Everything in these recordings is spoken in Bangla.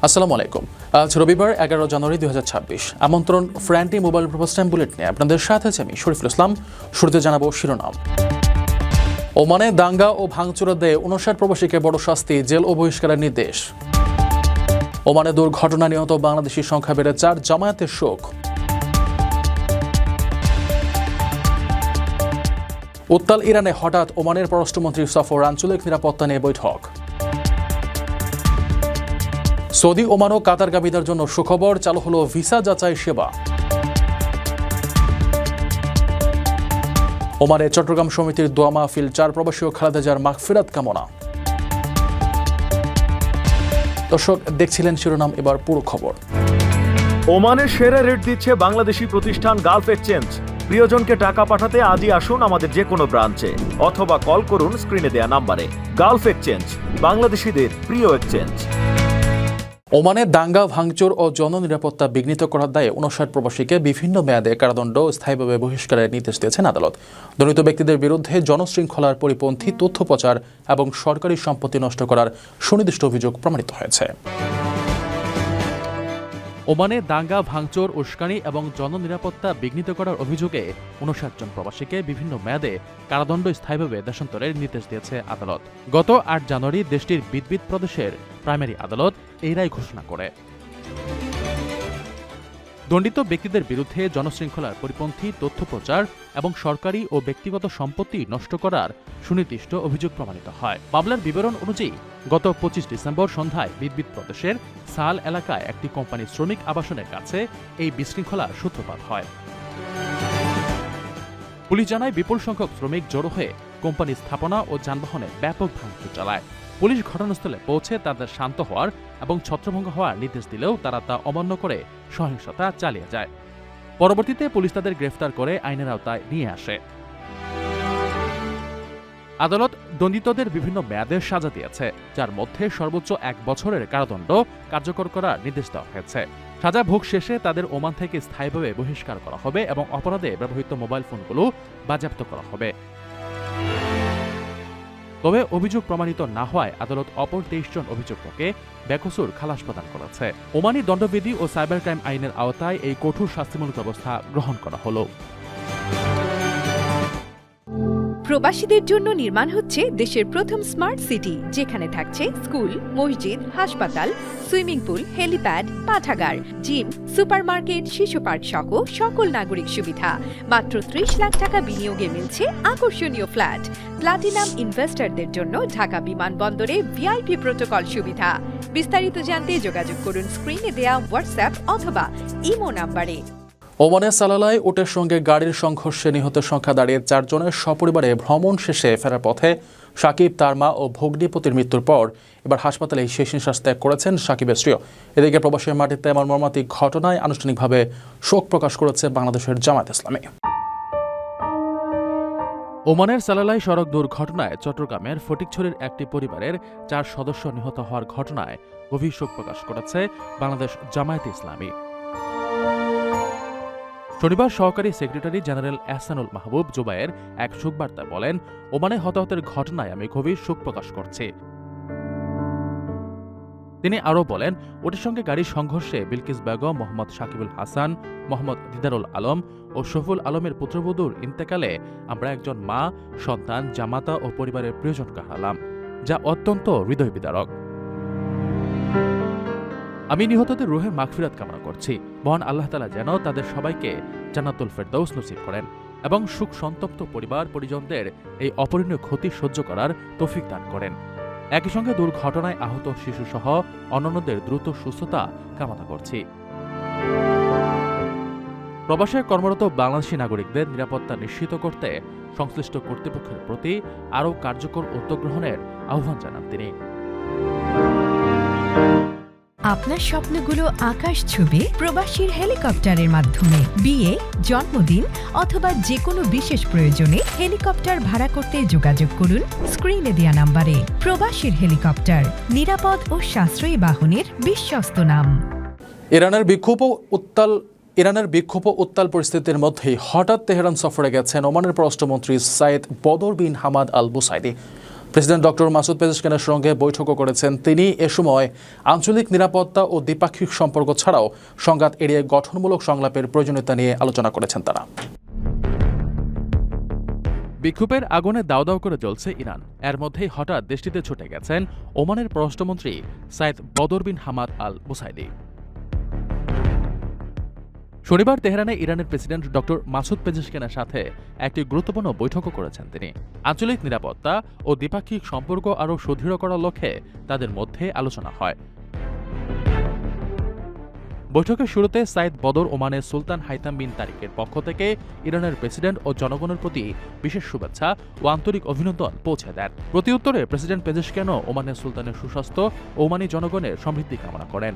আসসালামু আলাইকুম। আজ রবিবার 11 জানুয়ারি 2026। আমন্ত্রণ ফ্র্যান্টি মোবাইল প্রভাস টাইম বুলেট নিয়ে আপনাদের সাথে আছি আমি শরীফুল ইসলাম। শুরুতে জানাবো শিরোনাম। ওমানে দাঙ্গা ও ভাঙচুরের দায়ে 59 প্রবাসীকে বড় শাস্তি, জেল ও বহিষ্কারের নির্দেশ। ওমানে দুর্ঘটনা নিহত বাংলাদেশির সংখ্যা বেড়ে 4, জামায়াতের শোক। উত্তাল ইরানে হঠাৎ ওমানের পররাষ্ট্রমন্ত্রী সফর, আঞ্চলিক নিরাপত্তা নিয়ে বৈঠক। সৌদি, ওমান ও কাতারগামীদের জন্য সুখবর, চালু হলো ভিসা যাচাই সেবা। ওমানে চট্টগ্রাম সমিতির দোয়া মাহফিল, 4 প্রবাসী ও খালেদা জিয়ার মাগফিরাত কামনা। দর্শক, দেখছিলেন শিরোনাম, এবার পুরো খবর। ওমানের সেরা রেট দিচ্ছে বাংলাদেশি প্রতিষ্ঠান গালফ এক্সচেঞ্জ। প্রিয়জনকে টাকা পাঠাতে আজই আসুন আমাদের যে কোনো ব্রাঞ্চে অথবা কল করুন স্ক্রিনে দেয়া নাম্বারে। গালফ এক্সচেঞ্জ, বাংলাদেশিদের প্রিয় এক্সচেঞ্জ। ওমানে দাঙ্গা, ভাঙচুর ও জননিরাপত্তা বিঘ্নিত করার দায়ে 59 প্রবাসীকে বিভিন্ন মেয়াদে কারাদণ্ড স্থায়ীভাবে বহিষ্কারের নির্দেশ দিয়েছেন আদালত। দণ্ডিত ব্যক্তিদের বিরুদ্ধে জনশৃঙ্খলার পরিপন্থী তথ্য প্রচার এবং সরকারি সম্পত্তি নষ্ট করার সুনির্দিষ্ট অভিযোগ প্রমাণিত হয়েছে। ওমানে দাঙ্গা, ভাঙচুর, উস্কানি এবং জননিরাপত্তা বিঘ্নিত করার অভিযোগে 59 জন প্রবাসীকে বিভিন্ন মেয়াদে কারাদণ্ড স্থায়ীভাবে দেশান্তরের নির্দেশ দিয়েছে আদালত। গত 8 জানুয়ারি দেশটির বিদবিদ প্রদেশের প্রাইমারি আদালত এই রায় ঘোষণা করে। দণ্ডিত ব্যক্তিদের বিরুদ্ধে জনশৃঙ্খলার পরিপন্থী তথ্য প্রচার এবং সরকারি ও ব্যক্তিগত সম্পত্তি নষ্ট করার সুনির্দিষ্ট অভিযোগ প্রমাণিত হয়। মামলার বিবরণ অনুযায়ী গত 25 ডিসেম্বর সন্ধ্যায় বিদবিদ প্রদেশের সাল এলাকায় একটি কোম্পানির শ্রমিক আবাসনের কাছে এই বিশৃঙ্খলার সূত্রপাত হয়। পুলিশ জানায়, বিপুল সংখ্যক শ্রমিক জড়ো হয়ে কোম্পানির স্থাপনা ও যানবাহনে ব্যাপক ভাঙচুর চালায়। পুলিশ ঘটনাস্থলে পৌঁছে তাদের শান্ত হওয়ার এবং ছত্রভঙ্গ হওয়ার নির্দেশ দিলেও তারা তা অমান্য করে সহিংসতা চালিয়ে যায়। পরবর্তীতে পুলিশ তাদের গ্রেফতার করে আইনের আওতায় নিয়ে আসে। আদালত দণ্ডিতদের বিভিন্ন মেয়াদে সাজা দিয়েছে, যার মধ্যে সর্বোচ্চ 1 বছরের কারাদণ্ড কার্যকর করার নির্দেশ দেওয়া হয়েছে। সাজা ভোগ শেষে তাদের ওমান থেকে স্থায়ীভাবে বহিষ্কার করা হবে এবং অপরাধে ব্যবহৃত মোবাইল ফোনগুলো বাজেয়াপ্ত করা হবে। তবে অভিযোগ প্রমাণিত না হওয়ায় আদালত অপর 23 জন অভিযুক্তকে বেকসুর খালাস প্রদান করেছে। ওমানি দণ্ডবিধি ও সাইবার ক্রাইম আইনের আওতায় এই কঠোর শাস্তিমূলক ব্যবস্থা গ্রহণ করা হলো। প্রবাসীদের জন্য নির্মাণ হচ্ছে দেশের প্রথম স্মার্ট সিটি, যেখানে থাকছে স্কুল, মসজিদ, হাসপাতাল, সুইমিং পুল, হেলিপ্যাড, পাঠাগার, জিম, সুপারমার্কেট, শিশু পার্ক সহ সকল নাগরিক সুবিধা। মাত্র 30 লাখ টাকা বিনিয়োগে মিলছে আকর্ষণীয় ফ্ল্যাট। প্লাটিনাম ইনভেস্টরদের জন্য ঢাকা বিমানবন্দরে ভিআইপি প্রোটোকল সুবিধা। বিস্তারিত জানতে যোগাযোগ করুন স্ক্রিনে দেয়া হোয়াটসঅ্যাপ অথবা ইমো নাম্বারে। ওমানে সালালায় উটের সঙ্গে গাড়ির সংঘর্ষে নিহতের সংখ্যা দাঁড়িয়ে 4 জনের। সপরিবারে ভ্রমণ শেষে ফেরার পথে সাকিব, তার মা ও ভগ্নিপতির মৃত্যুর পর এবার হাসপাতালে শেষ নিঃশ্বাস ত্যাগ করেছেন সাকিবের স্ত্রী। এদিকে প্রবাসীর মাটিতে এমন মর্মান্তিক ঘটনায় আনুষ্ঠানিকভাবে শোক প্রকাশ করেছে বাংলাদেশের জামায়াত ইসলামী। ওমানের সালালায় সড়ক দুর্ঘটনায় চট্টগ্রামের ফটিকছড়ির একটি পরিবারের 4 সদস্য নিহত হওয়ার ঘটনায় গভীর শোক প্রকাশ করেছে বাংলাদেশ জামায়াত ইসলামী। শনিবার সহকারী সেক্রেটারি জেনারেল এহসানুল মাহবুব জুবায়ের এক শোকবার্তায় বলেন, ওমানে হতাহতের ঘটনায় আমি গভীর শোক প্রকাশ করছি। তিনি আরও বলেন, ওটির সঙ্গে গাড়ির সংঘর্ষে বিলকিস বেগম, মোহাম্মদ সাকিবুল হাসান, মোহাম্মদ দিদারুল আলম ও শফুল আলমের পুত্রবধূর ইন্তেকালে আমরা একজন মা, সন্তান, জামাতা ও পরিবারের প্রিয়জনকে হারালাম, যা অত্যন্ত হৃদয় বিদারক। আমি নিহতদের রুহের মাগফিরাত কামনা করছি। মহান আল্লাহ তাআলা যেন তাদের সবাইকে জান্নাতুল ফেরদাউস নসিব করেন এবং সুখ সন্তপ্ত পরিবার পরিজনদের এই অপরিণীয় ক্ষতি সহ্য করার তৌফিক দান করেন। একই সঙ্গে দুর্ঘটনায় আহত শিশুসহ অন্যান্যদের দ্রুত সুস্থতা কামনা করছি। প্রবাসে কর্মরত বাংলাদেশি নাগরিকদের নিরাপত্তা নিশ্চিত করতে সংশ্লিষ্ট কর্তৃপক্ষের প্রতি আরও কার্যকর উদ্যোগ গ্রহণের আহ্বান জানান তিনি। আপনার স্বপ্নগুলো আকাশ ছুবে প্রবাসীর হেলিকপ্টারের মাধ্যমে। বিয়ে, জন্মদিন অথবা যে কোনো বিশেষ প্রয়োজনে হেলিকপ্টার ভাড়া করতে যোগাযোগ করুন স্ক্রিনে দেয়া নাম্বারে। প্রবাসীর হেলিকপ্টার, নিরাপদ ও সাশ্রয়ী বাহনের বিশ্বস্ত নাম। ইরানের বিক্ষোভ উত্তাল পরিস্থিতির মধ্যেই হঠাৎ তেহরান সফরে গেছেন ওমানের পররাষ্ট্রমন্ত্রী Said Badr bin Hamad al Busaidi. President doctor Masoud পেজেশকিয়ানের সঙ্গে বৈঠকও করেছেন তিনি। এ সময় আঞ্চলিক নিরাপত্তা ও দ্বিপাক্ষিক সম্পর্ক ছাড়াও সংঘাত এড়িয়ে গঠনমূলক সংলাপের প্রয়োজনীয়তা নিয়ে আলোচনা করেছেন তারা। বিক্ষোভের আগুনে দাউ দাউ করে জ্বলছে ইরান। এর মধ্যেই হঠাৎ দেশটিতে ছুটে গেছেন ওমানের পররাষ্ট্রমন্ত্রী Said Badr bin Hamad al বুসাইদি। শনিবার তেহরানে ইরানের প্রেসিডেন্ট ডক্টর মাসুদ পেজেশকিয়ানের সাথে একটি গুরুত্বপূর্ণ বৈঠকও করেছেন তিনি। আঞ্চলিক নিরাপত্তা ও দ্বিপাক্ষিক সম্পর্ক আরও সুদৃঢ় করার লক্ষ্যে তাদের মধ্যে আলোচনা হয়। বৈঠকের শুরুতে সাইদ বদর ওমানের সুলতান হাইতাম বিন তারিকের পক্ষ থেকে ইরানের প্রেসিডেন্ট ও জনগণের প্রতি বিশেষ শুভেচ্ছা ও আন্তরিক অভিনন্দন পৌঁছে দেন। প্রতিউত্তরে প্রেসিডেন্ট পেজেশকিয়ানও ওমানের সুলতানের সুস্বাস্থ্য ও ওমানি জনগণের সমৃদ্ধি কামনা করেন।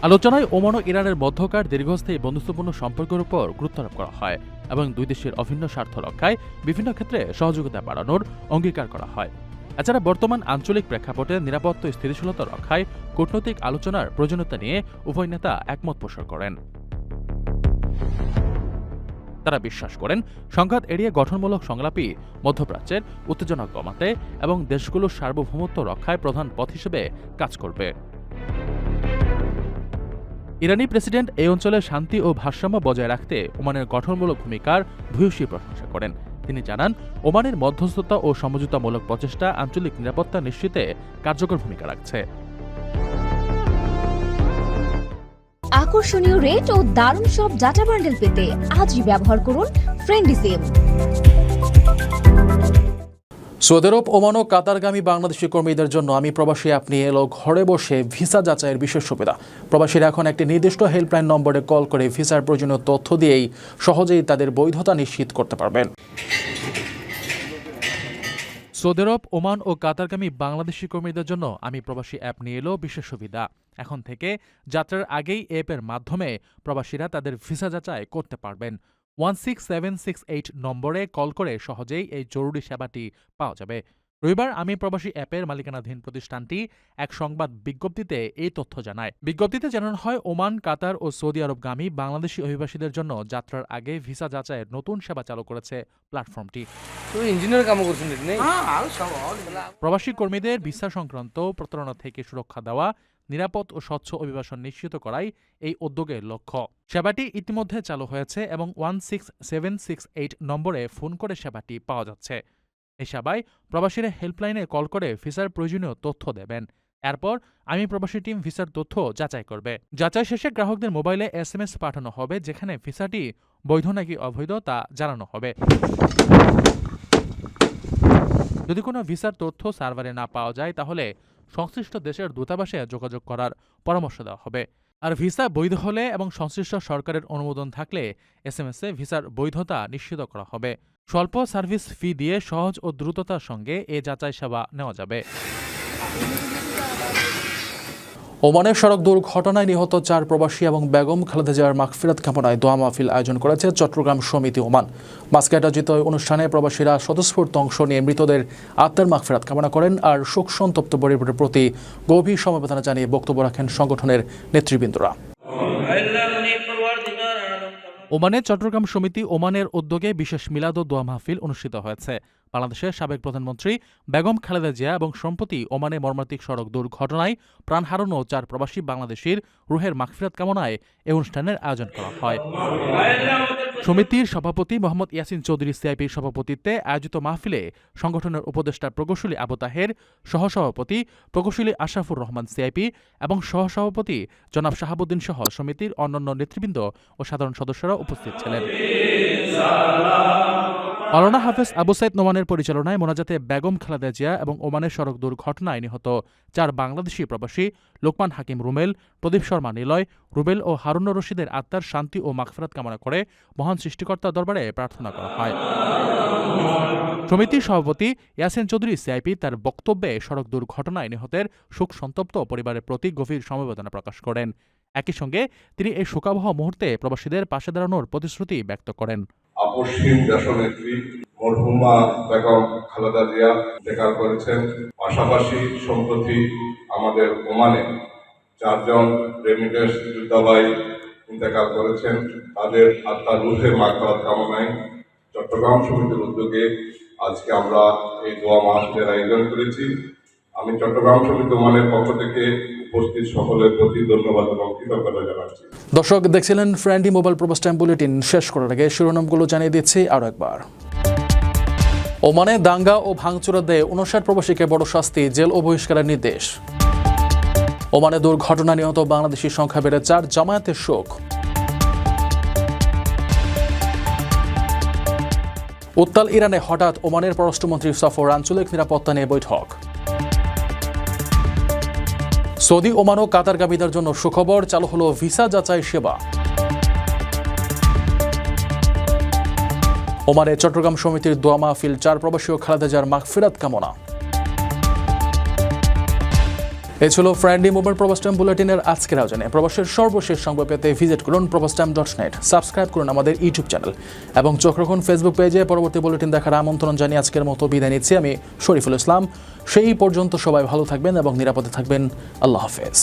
আলোচনায় ওমান ও ইরানের মধ্যকার দীর্ঘস্থায়ী বন্ধুত্বপূর্ণ সম্পর্কের উপর গুরুত্বারোপ করা হয় এবং দুই দেশের অভিন্ন স্বার্থ রক্ষায় বিভিন্ন ক্ষেত্রে সহযোগিতা বাড়ানোর অঙ্গীকার করা হয়। এছাড়া বর্তমান আঞ্চলিক প্রেক্ষাপটে নিরাপত্তা ও স্থিতিশীলতা রক্ষায় কূটনৈতিক আলোচনার প্রয়োজনীয়তা নিয়ে উভয় নেতা একমত পোষণ করেন। তারা বিশ্বাস করেন সংঘাত এড়িয়ে গঠনমূলক সংলাপই মধ্যপ্রাচ্যের উত্তেজনা কমাতে এবং দেশগুলোর সার্বভৌমত্ব রক্ষায় প্রধান পথ হিসেবে কাজ করবে। ইরানি প্রেসিডেন্ট এই অঞ্চলে শান্তি ও ভারসাম্য বজায় রাখতে ওমানের গঠনমূলক ভূমিকার ভূয়সী প্রশংসা করেন। তিনি জানান, ওমানের মধ্যস্থতা ও সমঝোতামূলক প্রচেষ্টা আঞ্চলিক নিরাপত্তা নিশ্চিতে কার্যকর ভূমিকা রাখছে। আকর্ষণীয় রেট ও দারুণ সব ডাটা বান্ডেল পেতে আজই ব্যবহার করুন ফ্রেন্ডলি সিম। সৌদি আরব, ওমান ও কাতারগামী বাংলাদেশি কর্মীদের জন্য আমি প্রবাসী অ্যাপ নিয়ে এলো ঘরে বসে ভিসা যাচাইয়ের বিশেষ সুবিধা। প্রবাসীরা এখন একটি নির্দিষ্ট হেল্পলাইন নম্বরে কল করে ভিসার প্রয়োজনীয় তথ্য দিয়েই সহজেই তাদের বৈধতা নিশ্চিত করতে পারবেন। সৌদি আরব, ওমান ও কাতারগামী বাংলাদেশি কর্মীদের জন্য আমি প্রবাসী অ্যাপ নিয়ে এলো বিশেষ সুবিধা। এখন থেকে যাত্রার আগেই অ্যাপের মাধ্যমে প্রবাসীরা তাদের ভিসা যাচাই করতে পারবেন। 16768 নম্বরে কল করে সহজেই এই জরুরি সেবাটি পাওয়া যাবে। রবিবার আমি প্রবাসী অ্যাপের মালিকানাধীন প্রতিষ্ঠানটি এক সংবাদ বিজ্ঞপ্তিতে এই তথ্য জানায়। বিজ্ঞপ্তিতে জানানো হয়, ওমান, কাতার ও সৌদি আরবগামী বাংলাদেশি অভিবাসীদের জন্য যাত্রার আগে ভিসা যাচাইয়ের নতুন সেবা চালু করেছে প্ল্যাটফর্মটি। প্রবাসী কর্মীদের ভিসা সংক্রান্ত প্রতারণা থেকে সুরক্ষা দেওয়া, নিরাপদ ও স্বচ্ছ অভিবাসন নিশ্চিত করাই এই উদ্যোগের লক্ষ্য। সেবাটি ইতিমধ্যে চালু হয়েছে এবং 16768 নম্বরে ফোন করে সেবাটি পাওয়া যাচ্ছে। এই সেবায় প্রবাসীরা হেল্পলাইনে কল করে ভিসার প্রয়োজনীয় তথ্য দেবেন। এরপর আমি প্রবাসী টিম ভিসার তথ্য যাচাই করবে। যাচাই শেষে গ্রাহকদের মোবাইলে SMS পাঠানো হবে, যেখানে ভিসাটি বৈধ নাকি অবৈধ তা জানানো হবে। যদি কোনো ভিসার তথ্য সার্ভারে না পাওয়া যায়, তাহলে সংশ্লিষ্ট দেশের দূতাবাসে যোগাযোগ করার পরামর্শ দেওয়া হবে। আর ভিসা বৈধ হলে এবং সংশ্লিষ্ট সরকারের অনুমোদন থাকলে SMS-এ ভিসার বৈধতা নিশ্চিত করা হবে। স্বল্প সার্ভিস ফি দিয়ে সহজ ও দ্রুততার সঙ্গে এ যাচাই সেবা নেওয়া যাবে। ওমানের সড়ক দুর্ঘটনায় নিহত 4 প্রবাসী এবং বেগম খালেদা জিয়ার মাগফিরাত কামনায় দোয়া মাহফিল আয়োজন করেছে চট্টগ্রাম সমিতি ওমান। মাস্কেট আয়োজিত অনুষ্ঠানে প্রবাসীরা স্বতঃস্ফূর্ত অংশ নিয়ে মৃতদের আত্মার মাগফিরাত কামনা করেন আর শোক সন্তপ্ত পরিবারের প্রতি গভীর সমবেদনা জানিয়ে বক্তব্য রাখেন সংগঠনের নেতৃবৃন্দরা। ওমানের চট্টগ্রাম সমিতি ওমানের উদ্যোগে বিশেষ মিলাদ ও দোয়া মাহফিল অনুষ্ঠিত হয়েছে। বাংলাদেশের সাবেক প্রধানমন্ত্রী বেগম খালেদা জিয়া এবং সম্প্রতি ওমানে মর্মান্তিক সড়ক দুর্ঘটনায় প্রাণ হারানো 4 প্রবাসী বাংলাদেশির রুহের মাগফিরাত কামনায় এই অনুষ্ঠানের আয়োজন করা হয়। সমিতির সভাপতি মোহাম্মদ ইয়াসিন চৌধুরী সিআইপির সভাপতিত্বে আয়োজিত মাহফিলে সংগঠনের উপদেষ্টা প্রকৌশলী আবু তাহের, সহসভাপতি প্রকৌশলী আশরাফুর রহমান সিআইপি এবং সহসভাপতি জনাব শাহাবুদ্দিন সহ সমিতির অন্যান্য নেতৃবৃন্দ ও সাধারণ সদস্যরা উপস্থিত ছিলেন। মাওলানা হাফেজ আবু সাইদ নোমানের পরিচালনায় মোনাজাতে বেগম খালেদা জিয়া এবং ওমানের সড়ক দুর্ঘটনায় নিহত 4 বাংলাদেশি প্রবাসী লোকমান হাকিম রুমেল, প্রদীপ শর্মা নিলয়, রুবেল ও হারুন রশিদের আত্মার শান্তি ও মাগফিরাত কামনা করে মহান সৃষ্টিকর্তার দরবারে প্রার্থনা করা হয়। সমিতির সভাপতি ইয়াসিন চৌধুরী সিআইপি তার বক্তব্যে সড়ক দুর্ঘটনায় নিহতের শোক সন্তপ্ত পরিবারের প্রতি গভীর সমবেদনা প্রকাশ করেন। একই সঙ্গে তিনি এই শোকাবহ মুহূর্তে প্রবাসীদের পাশে দাঁড়ানোর প্রতিশ্রুতি ব্যক্ত করেন। আপসহীন দেশনেত্রী মরহুমা বেগম খালেদা জিয়া ইন্তেকাল করেছেন। পাশাপাশি সম্প্রতি আমাদের ওমানে 4 জন রেমিটেন্স যোদ্ধা ইন্তেকাল করেছেন। তাদের আত্মার রুহের মাগফিরাত কামনায় চট্টগ্রাম সমিতির উদ্যোগে আজকে আমরা এই দোয়া মাহফিলের আয়োজন করেছি। আমি চট্টগ্রাম সমিতি ওমানের পক্ষ থেকে উপস্থিত সকলের প্রতি ধন্যবাদ এবং কৃতজ্ঞতা জানাচ্ছি। দর্শক দেখছিলেন ফ্রেন্ডলি মোবাইল প্রবাস টাইম বুলেটিন। শেষ করার আগে শিরোনামগুলো জানিয়ে দিচ্ছি আরও একবার। ওমানে দাঙ্গা ও ভাঙচুরা দেয় 59 প্রবাসীকে বড় শাস্তি, জেল ও বহিষ্কারের নির্দেশ। ওমানে দুর্ঘটনা নিহত বাংলাদেশির সংখ্যা বেড়ে 4, জামায়াতের শোক। উত্তাল ইরানে হঠাৎ ওমানের পররাষ্ট্রমন্ত্রী সফর, আঞ্চলিক নিরাপত্তা নিয়ে বৈঠক। সৌদি, ওমান ও কাতারগামীদের জন্য সুখবর, চালু হলো ভিসা যাচাই সেবা। ওমানে চট্টগ্রাম সমিতির দোয়া মাহফিল, 4 প্রবাসী ও খালেদা জিয়ার মাগফিরাত কামনা। এই ছিল ফ্রেন্ডলি মোবাইল প্রবাস টাইম বুলেটিনের আজকের আয়োজনে। প্রবাসের সর্বশেষ সংবাদ পেতে ভিজিট করুন probastimes.net, সাবস্ক্রাইব করুন আমাদের ইউটিউব চ্যানেল এবং চোখ রাখুন ফেসবুক পেজে। পরবর্তী বুলেটিন দেখার আমন্ত্রণ জানিয়ে আজকের মতো বিদায় নিচ্ছি আমি শরীফুল ইসলাম। সেই পর্যন্ত সবাই ভালো থাকবেন এবং নিরাপদে থাকবেন। আল্লাহ হাফেজ।